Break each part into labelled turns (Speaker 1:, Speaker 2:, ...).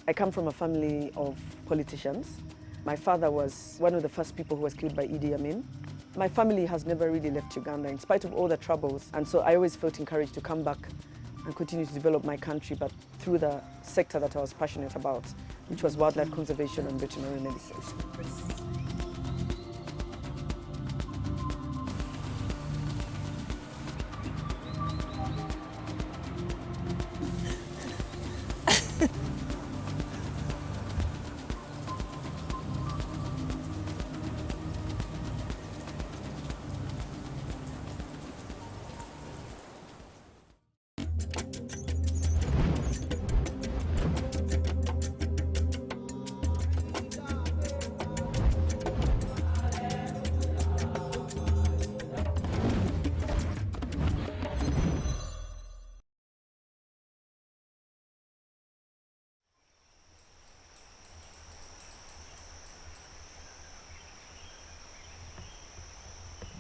Speaker 1: I come from a family of politicians. My father was one of the first people who was killed by Idi Amin. My family has never really left Uganda in spite of all the troubles, and so I always felt encouraged to come back and continue to develop my country, but through the sector that I was passionate about, which was wildlife conservation and veterinary medicine.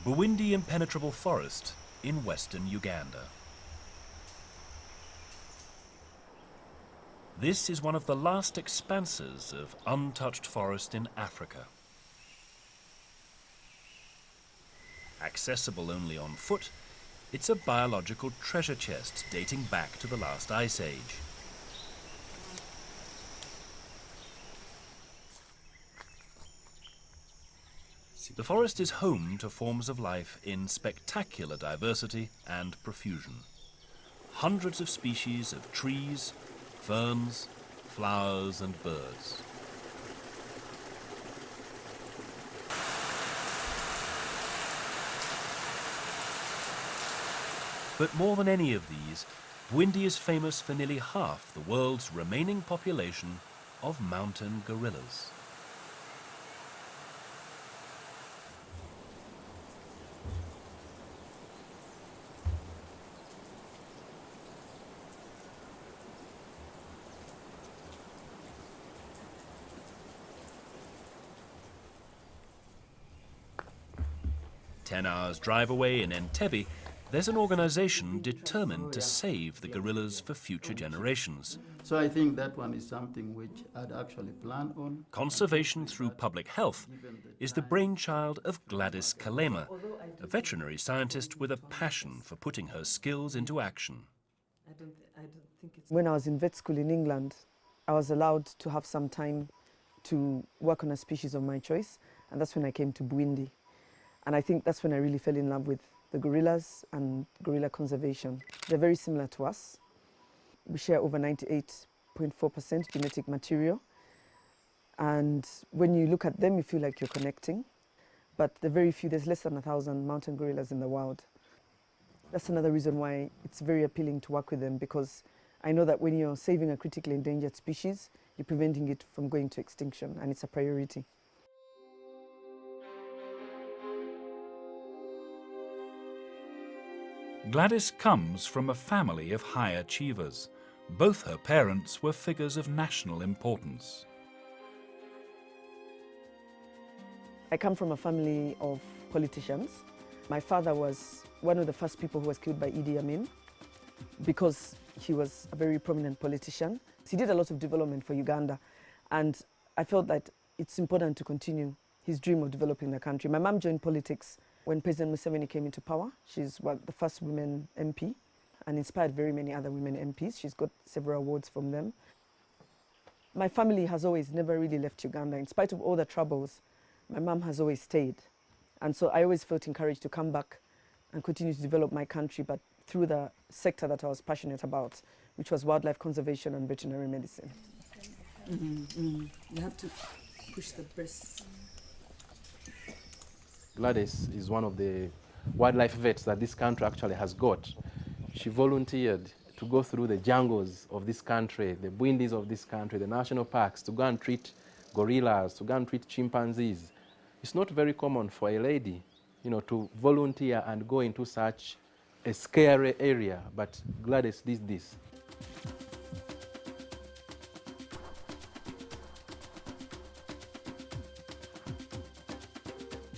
Speaker 2: Bwindi impenetrable forest in western Uganda. This is one of the last expanses of untouched forest in Africa. Accessible only on foot, it's a biological treasure chest dating back to the last ice age. The forest is home to forms of life in spectacular diversity and profusion. Hundreds of species of trees, ferns, flowers and birds. But more than any of these, Bwindi is famous for nearly half the world's remaining population of mountain gorillas. Ten hours drive away in Entebbe, there's an organization determined to save the gorillas for future generations.
Speaker 3: So I think that one is something which I'd actually planned on.
Speaker 2: Conservation through public health is the brainchild of Gladys Kalema, a veterinary scientist with a passion for putting her skills into action.
Speaker 1: When I was in vet school in England, I was allowed to have some time to work on a species of my choice, and that's when I came to Bwindi. And I think that's when I really fell in love with the gorillas and gorilla conservation. They're very similar to us. We share over 98.4% genetic material. And when you look at them, you feel like you're connecting. But they're very few, there's less than 1,000 mountain gorillas in the wild. That's another reason why it's very appealing to work with them, because I know that when you're saving a critically endangered species, you're preventing it from going to extinction, and it's a priority.
Speaker 4: Gladys comes from a family of high achievers. Both her parents were figures of national importance.
Speaker 1: I come from a family of politicians. My father was one of the first people who was killed by Idi Amin because he was a very prominent politician. He did a lot of development for Uganda, and I felt that it's important to continue his dream of developing the country. My mom joined politics when President Museveni came into power. She's the first woman MP and inspired very many other women MPs. She's got several awards from them. My family has always never really left Uganda. In spite of all the troubles, my mom has always stayed. And so I always felt encouraged to come back and continue to develop my country, but through the sector that I was passionate about, which was wildlife conservation and veterinary medicine. You have to push the breasts.
Speaker 5: Gladys is one of the wildlife vets that this country actually has got. She volunteered to go through the jungles of this country, the Bwindis of this country, the national parks, to go and treat gorillas, to go and treat chimpanzees. It's not very common for a lady, to volunteer and go into such a scary area, but Gladys did this.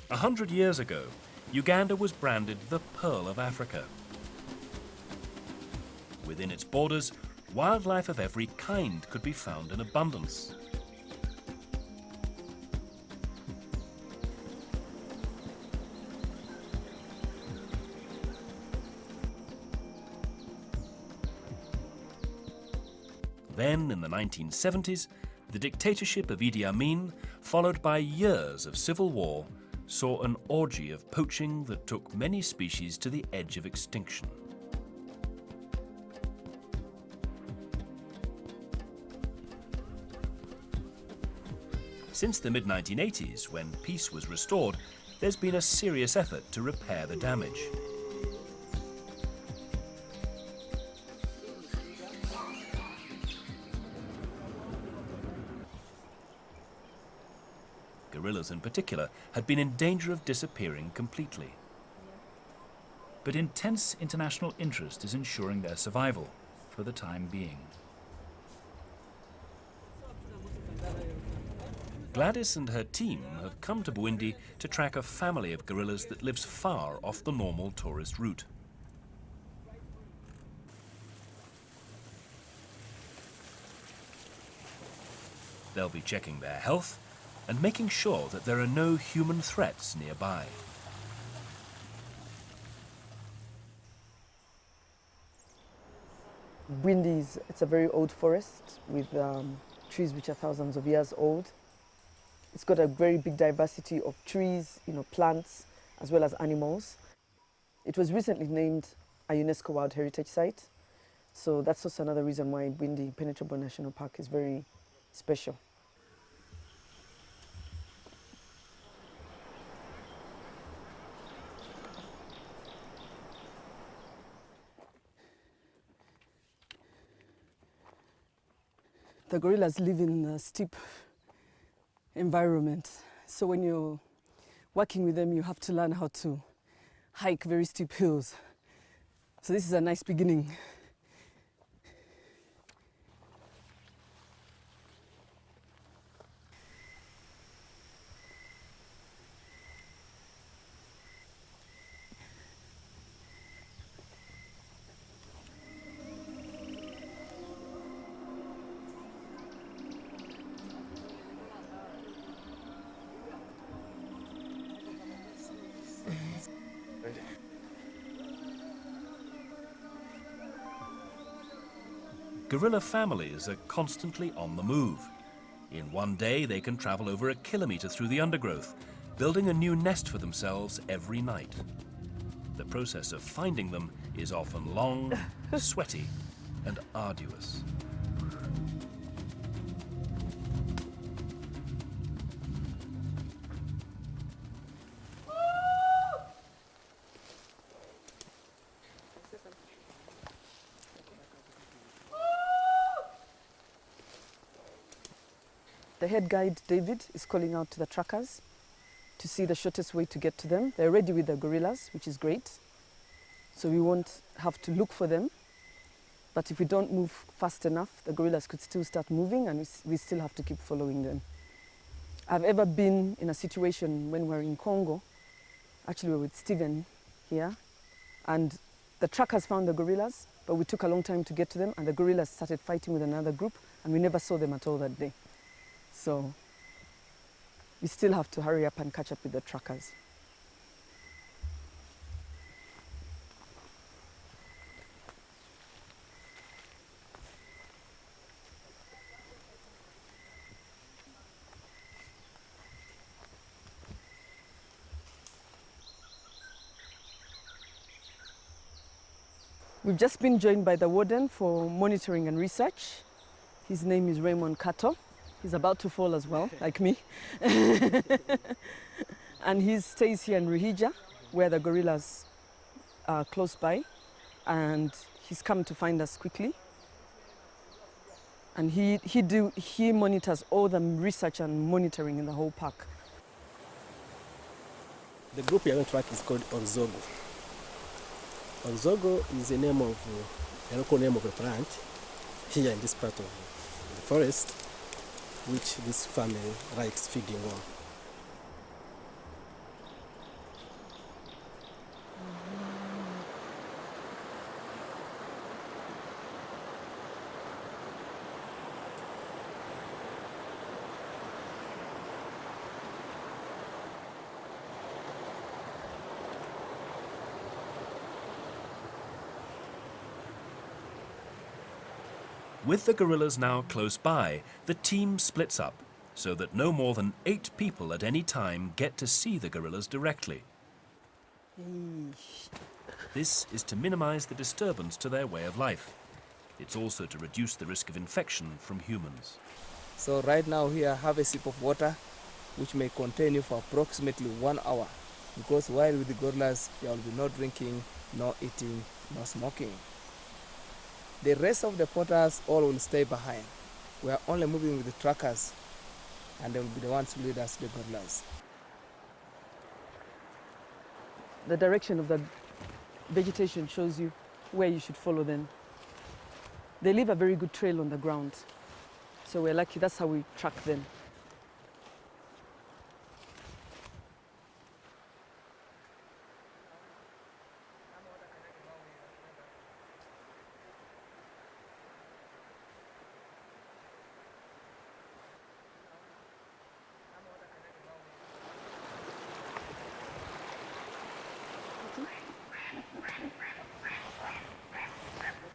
Speaker 2: 100 years ago, Uganda was branded the Pearl of Africa. Within its borders, wildlife of every kind could be found in abundance. Then, in the 1970s, the dictatorship of Idi Amin, followed by years of civil war, saw an orgy of poaching that took many species to the edge of extinction. Since the mid-1980s, when peace was restored, there's been a serious effort to repair the damage. Gorillas in particular had been in danger of disappearing completely.
Speaker 4: But intense international interest is ensuring their survival for the time being.
Speaker 2: Gladys and her team have come to Bwindi to track a family of gorillas that lives far off the normal tourist route. They'll be checking their health and making sure that there are no human threats nearby.
Speaker 1: Bwindi it's a very old forest with trees which are thousands of years old. It's got a very big diversity of trees, plants, as well as animals. It was recently named a UNESCO World Heritage Site. So that's also another reason why Bwindi Impenetrable National Park is very special. The gorillas live in a steep environment. So when you're working with them, you have to learn how to hike very steep hills. So this is a nice beginning.
Speaker 2: Gorilla families are constantly on the move. In one day, they can travel over 1 kilometre through the undergrowth, building a new nest for themselves every night. The process of finding them is often long, sweaty, and arduous.
Speaker 1: The head guide, David, is calling out to the trackers to see the shortest way to get to them. They're ready with the gorillas, which is great. So we won't have to look for them. But if we don't move fast enough, the gorillas could still start moving and we still have to keep following them. I've ever been in a situation when we were in Congo, actually we were with Stephen here, and the trackers found the gorillas, but we took a long time to get to them, and the gorillas started fighting with another group, and we never saw them at all that day. So we still have to hurry up and catch up with the trackers. We've just been joined by the warden for monitoring and research. His name is Raymond Kato. He's about to fall as well, like me. And he stays here in Ruhija, where the gorillas are close by. And he's come to find us quickly. And he monitors all the research and monitoring in the whole park.
Speaker 6: The group we are going to work is called Orzogo. Orzogo is a local name of a plant here in this part of the forest, which this family likes feeding on.
Speaker 2: With the gorillas now close by, the team splits up so that no more than 8 people at any time get to see the gorillas directly. This is to minimize the disturbance to their way of life. It's also to reduce the risk of infection from humans.
Speaker 7: So right now here I have a sip of water which may continue for approximately 1 hour, because while with the gorillas there will be no drinking, no eating, no smoking. The rest of the porters all will stay behind. We are only moving with the trackers, and they will be the ones who lead us to the gorillas.
Speaker 1: The direction of the vegetation shows you where you should follow them. They leave a very good trail on the ground, so we're lucky. That's how we track them.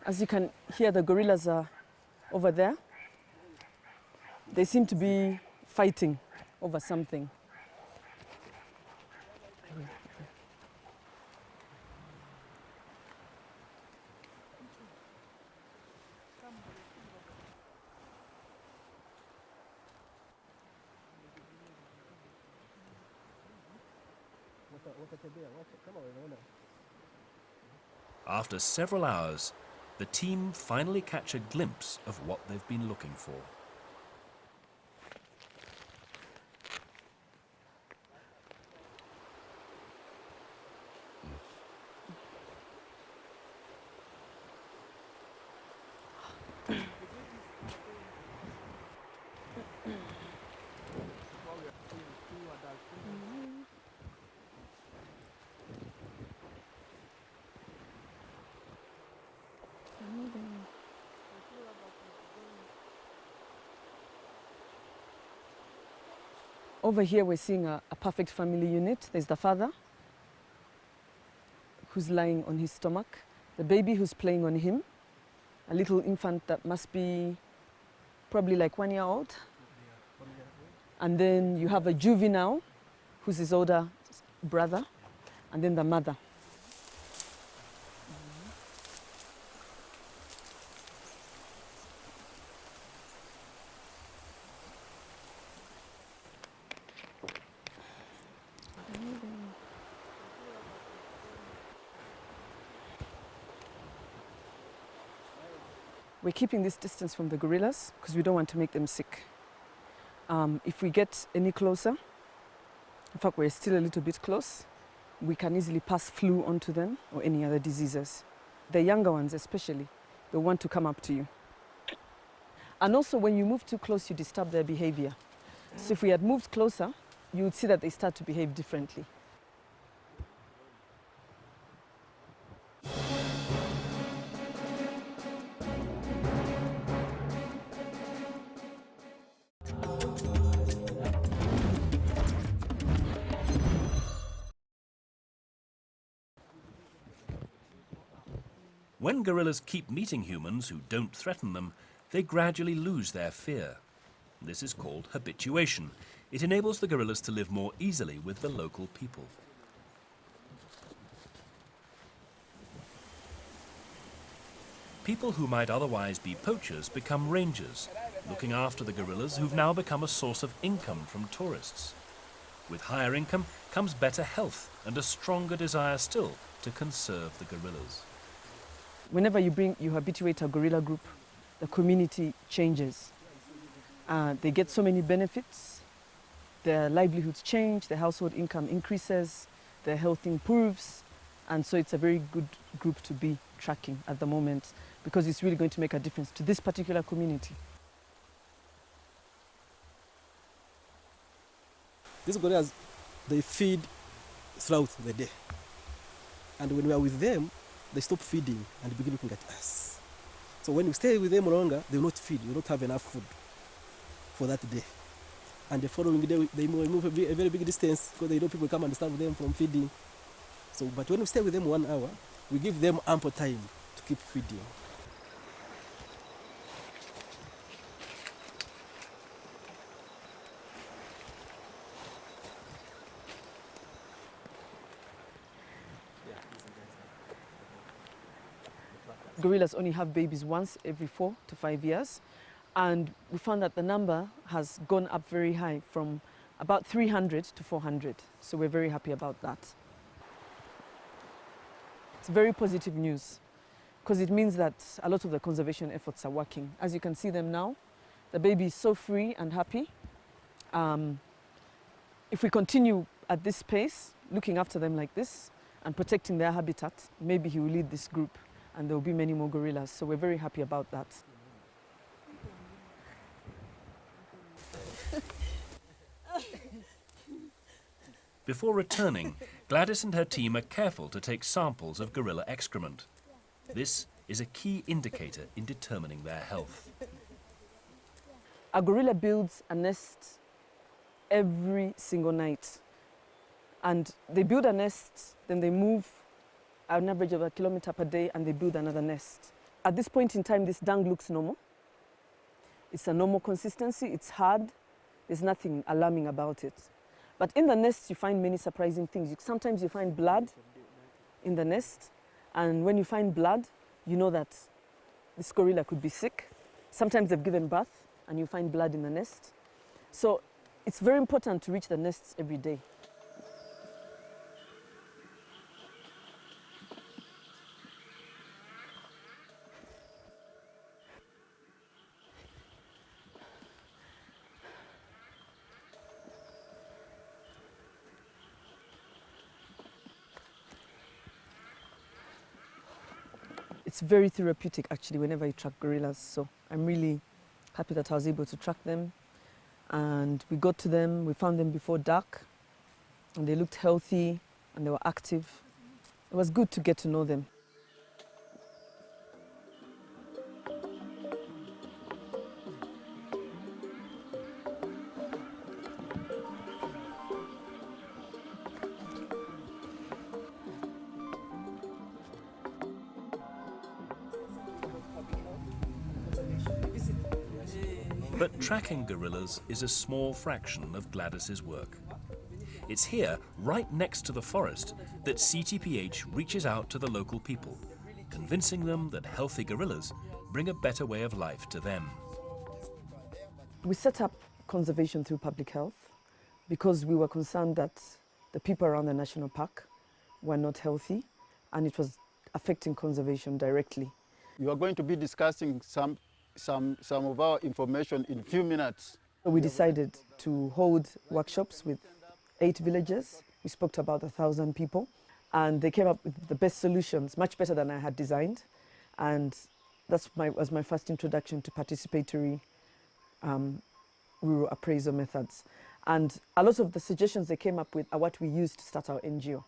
Speaker 1: As you can hear, the gorillas are over there. They seem to be fighting over something.
Speaker 2: After several hours, the team finally catch a glimpse of what they've been looking for. Over here we're seeing a perfect family unit. There's the father who's lying on his stomach, the baby who's playing on him, a little infant that must be probably like 1 year old. And then you have a juvenile who's his older brother, and then the mother. We're keeping this distance from the gorillas because we don't want to make them sick. If we get any closer, in fact we're still a little bit close, we can easily pass flu onto them or any other diseases. The younger ones especially, they want to come up to you. And also when you move too close, you disturb their behavior. So if we had moved closer, you would see that they start to behave differently. When gorillas keep meeting humans who don't threaten them, they gradually lose their fear. This is called habituation. It enables the gorillas to live more easily with the local people. People who might otherwise be poachers become rangers, looking after the gorillas who've now become a source of income from tourists. With higher income comes better health and a stronger desire still to conserve the gorillas.
Speaker 1: Whenever you habituate a gorilla group, the community changes. They get so many benefits, their livelihoods change, their household income increases, their health improves, and so it's a very good group to be tracking at the moment because it's really going to make a difference to this particular community.
Speaker 6: These gorillas, they feed throughout the day. And when we are with them, they stop feeding and begin looking at us. So when we stay with them longer, they will not feed, they will not have enough food for that day. And the following day, they move a very big distance because they know people come and starve them from feeding. So, but when we stay with them 1 hour, we give them ample time to keep feeding.
Speaker 1: gorillas only have babies once every 4 to 5 years. And we found that the number has gone up very high from about 300 to 400. So we're very happy about that. It's very positive news because it means that a lot of the conservation efforts are working. As you can see them now, the baby is so free and happy. If we continue at this pace, looking after them like this and protecting their habitat, maybe he will lead this group and there will be many more gorillas. So we're very happy about that.
Speaker 2: Before returning, Gladys and her team are careful to take samples of gorilla excrement. This is a key indicator in determining their health.
Speaker 1: A gorilla builds a nest every single night. And they build a nest, then they move an average of 1 kilometer per day and they build another nest. At this point in time, this dung looks normal. It's a normal consistency, it's hard, there's nothing alarming about it. But in the nest, you find many surprising things. Sometimes you find blood in the nest, and when you find blood, you know that this gorilla could be sick. Sometimes they've given birth, and you find blood in the nest. So it's very important to reach the nests every day. It's very therapeutic actually whenever you track gorillas, so I'm really happy that I was able to track them. And we got to them, we found them before dark, and they looked healthy and they were active. It was good to get to know them.
Speaker 2: But tracking gorillas is a small fraction of Gladys's work. It's here, right next to the forest, that CTPH reaches out to the local people, convincing them that healthy gorillas bring a better way of life to them.
Speaker 1: We set up conservation through public health because we were concerned that the people around the national park were not healthy and it was affecting conservation directly.
Speaker 3: You are going to be discussing some of our information in a few minutes.
Speaker 1: We decided to hold workshops with 8 villages. We spoke to about 1,000 people and they came up with the best solutions, much better than I had designed. And that was my first introduction to participatory rural appraisal methods. And a lot of the suggestions they came up with are what we used to start our NGO.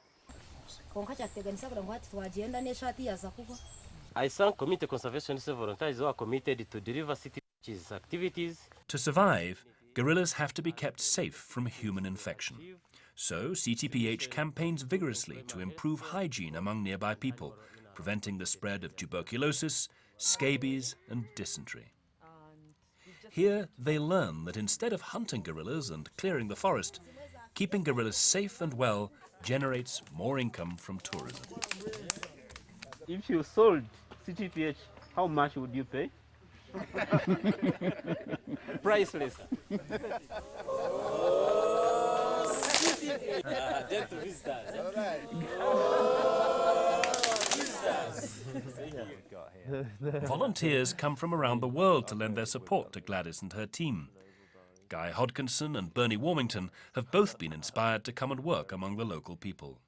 Speaker 8: I thank community conservation volunteers who are committed to deliver CTPH's activities.
Speaker 2: To survive, gorillas have to be kept safe from human infection. So CTPH campaigns vigorously to improve hygiene among nearby people, preventing the spread of tuberculosis, scabies and dysentery. Here they learn that instead of hunting gorillas and clearing the forest, keeping gorillas safe and well generates more income from tourism.
Speaker 9: If you sold CTPH, how much would you pay?
Speaker 8: Priceless.
Speaker 2: Volunteers come from around the world to lend their support to Gladys and her team. Guy Hodgkinson and Bernie Warmington have both been inspired to come and work among the local people.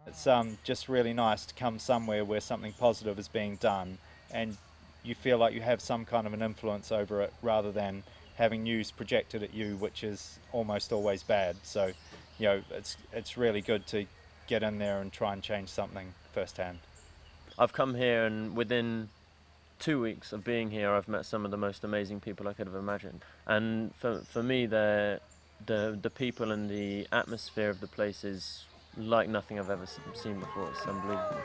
Speaker 10: It's just really nice to come somewhere where something positive is being done and you feel like you have some kind of an influence over it rather than having news projected at you, which is almost always bad. So, you know, it's really good to get in there and try and change something firsthand.
Speaker 8: I've come here and within 2 weeks of being here I've met some of the most amazing people I could have imagined. And for me the people and the atmosphere of the place is like nothing I've ever seen before. It's unbelievable.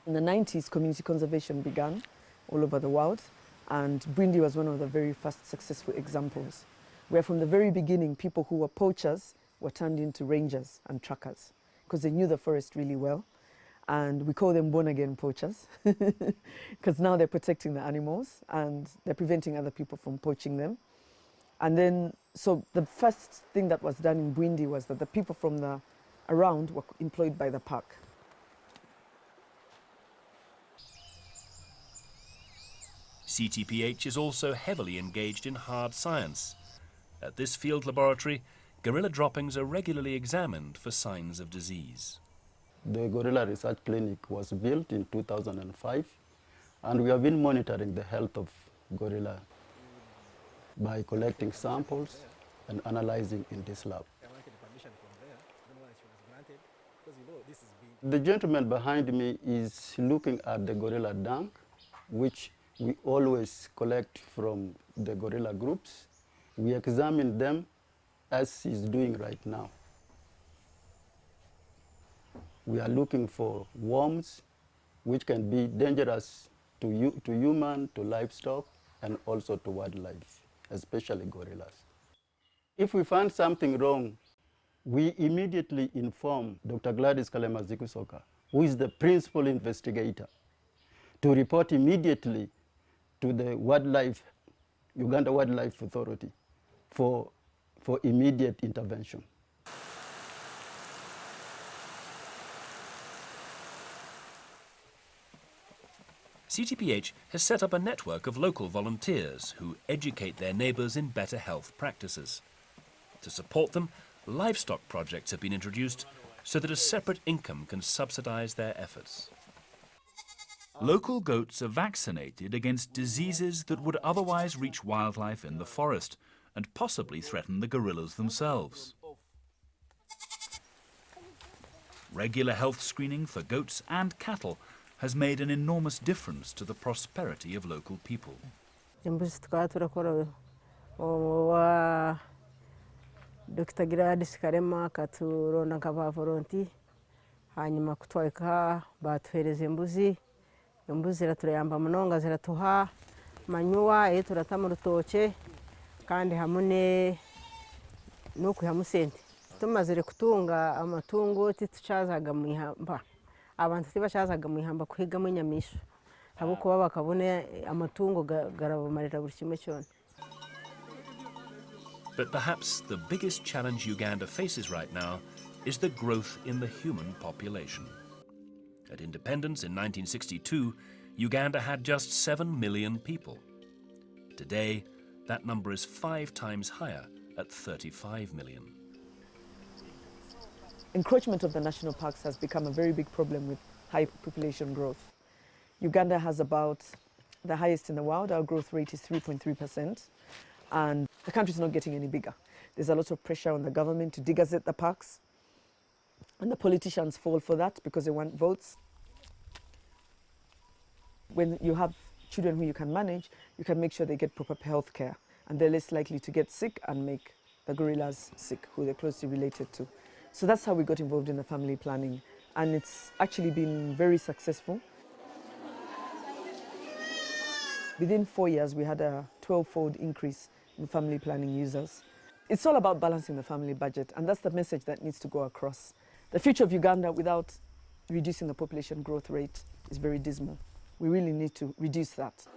Speaker 1: In the the 90s, community conservation began all over the world, and Bwindi was one of the very first successful examples, where from the very beginning, people who were poachers were turned into rangers and trackers, because they knew the forest really well. And we call them born-again poachers, because now they're protecting the animals and they're preventing other people from poaching them. And then, so the first thing that was done in Bwindi was that the people from the around were employed by the park.
Speaker 2: CTPH is also heavily engaged in hard science. At this field laboratory, gorilla droppings are regularly examined for signs of disease.
Speaker 3: The Gorilla Research Clinic was built in 2005, and we have been monitoring the health of gorilla by collecting samples and analyzing in this lab. The gentleman behind me is looking at the gorilla dung, which we always collect from the gorilla groups. We examine them as he's doing right now. We are looking for worms, which can be dangerous to human, to livestock, and also to wildlife, especially gorillas. If we find something wrong, we immediately inform Dr. Gladys Kalema, who is the principal investigator, to report immediately to the Uganda Wildlife Authority for immediate intervention.
Speaker 2: CTPH has set up a network of local volunteers who educate their neighbours in better health practices. To support them, livestock projects have been introduced so that a separate income can subsidise their efforts.
Speaker 4: Local goats are vaccinated against diseases that would otherwise reach wildlife in the forest and possibly threaten the gorillas themselves. Regular health screening for goats and cattle has made an enormous difference to the prosperity of local people.
Speaker 11: Dr. Gladys Kalema katurona nkaba volunteer hanyuma kutwaika batuhereza embuzi ziratuyamba munonga ziratuha manyuwa turata mu rutoke kandi hamune no kuhamu sente tumazire kutunga amatungo titucazaga mu ihamba abantu tibacazaga mu ihamba kuhiga mu nyamisho abo kuba bakabone amatungo garabamarira buri kimwe cyone.
Speaker 2: But perhaps the biggest challenge Uganda faces right now is the growth in the human population. At independence in 1962, Uganda had just 7 million people. Today, that number is 5 times higher at 35 million.
Speaker 1: Encroachment of the national parks has become a very big problem with high population growth. Uganda has about the highest in the world. Our growth rate is 3.3%. And the country is not getting any bigger. There's a lot of pressure on the government to degazette the parks. And the politicians fall for that because they want votes. When you have children who you can manage, you can make sure they get proper health care. And they're less likely to get sick and make the gorillas sick, who they're closely related to. So that's how we got involved in the family planning. And it's actually been very successful. Within 4 years, we had a 12-fold increase in family planning users. It's all about balancing the family budget, and that's the message that needs to go across. The future of Uganda without reducing the population growth rate is very dismal. We really need to reduce that.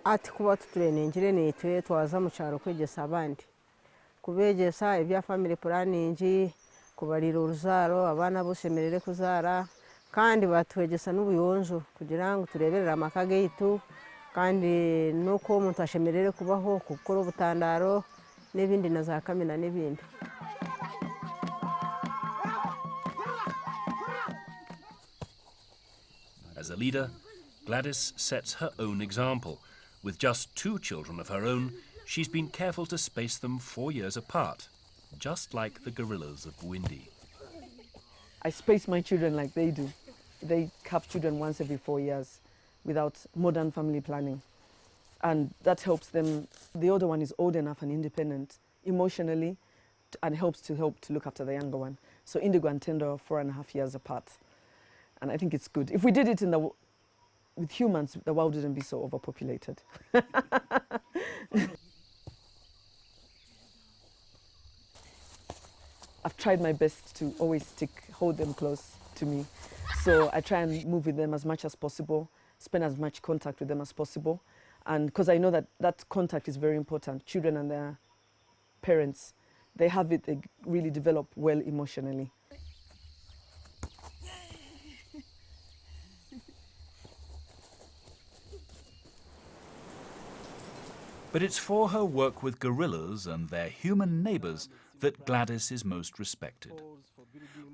Speaker 11: Ati kuba tuturenengire nitwe twaza mu cyaro kwegesa abandi kubegesa ibya family planning kubarira uruzaro abana bose merere kuzara kandi batwegesa n'ubuyonjo kugira ngo tureberera amaka gaitu kandi nuko umuntu ashemerere kubaho gukora ubutandaro n'ibindi na za kamina n'ibindi.
Speaker 2: As a leader, Gladys sets her own example. With just 2 children of her own, she's been careful to space them 4 years apart, just like the gorillas of Bwindi.
Speaker 1: I space my children like they do. They have children once every 4 years without modern family planning. And that helps them. The older one is old enough and independent emotionally and helps to look after the younger one. So indigo and tender are 4.5 years apart. And I think it's good. If we did it with humans, the world wouldn't be so overpopulated. I've tried my best to always hold them close to me. So I try and move with them as much as possible, spend as much contact with them as possible. And because I know that contact is very important. Children and their parents, they really develop well emotionally.
Speaker 4: But it's for her work with gorillas and their human neighbours that Gladys is most respected.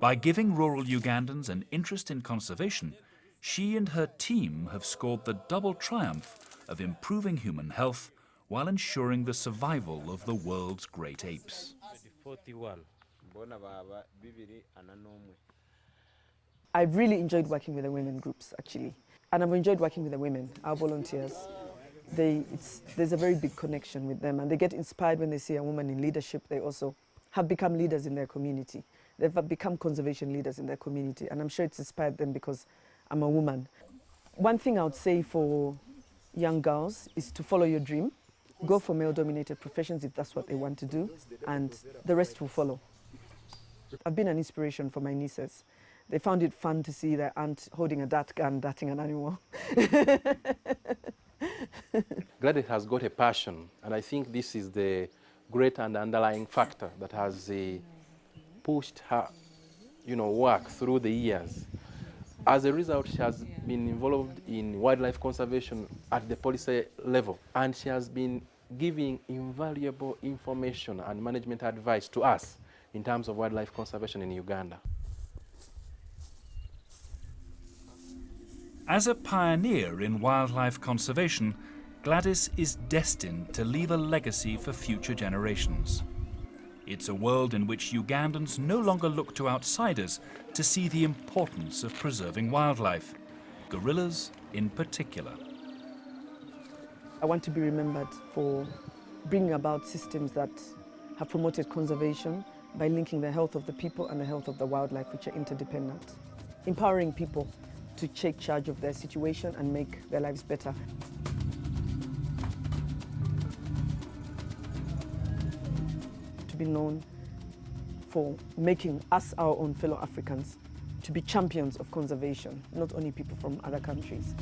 Speaker 4: By giving rural Ugandans an interest in conservation, she and her team have scored the double triumph of improving human health while ensuring the survival of the world's great apes.
Speaker 1: I've really enjoyed working with the women groups, actually. And I've enjoyed working with the women, our volunteers. There's a very big connection with them, and they get inspired when they see a woman in leadership. They also have become leaders in their community. They've become conservation leaders in their community, and I'm sure it's inspired them because I'm a woman. One thing I would say for young girls is to follow your dream. Go for male-dominated professions if that's what they want to do, and the rest will follow. I've been an inspiration for my nieces. They found it fun to see their aunt holding a dart gun, darting an animal.
Speaker 5: Gladys has got a passion, and I think this is the great and underlying factor that has pushed her, work through the years. As a result, she has been involved in wildlife conservation at the policy level, and she has been giving invaluable information and management advice to us in terms of wildlife conservation in Uganda.
Speaker 4: As a pioneer in wildlife conservation, Gladys is destined to leave a legacy for future generations. It's a world in which Ugandans no longer look to outsiders to see the importance of preserving wildlife, gorillas in particular.
Speaker 1: I want to be remembered for bringing about systems that have promoted conservation by linking the health of the people and the health of the wildlife, which are interdependent. Empowering people to take charge of their situation and make their lives better. To be known for making us, our own fellow Africans, to be champions of conservation, not only people from other countries.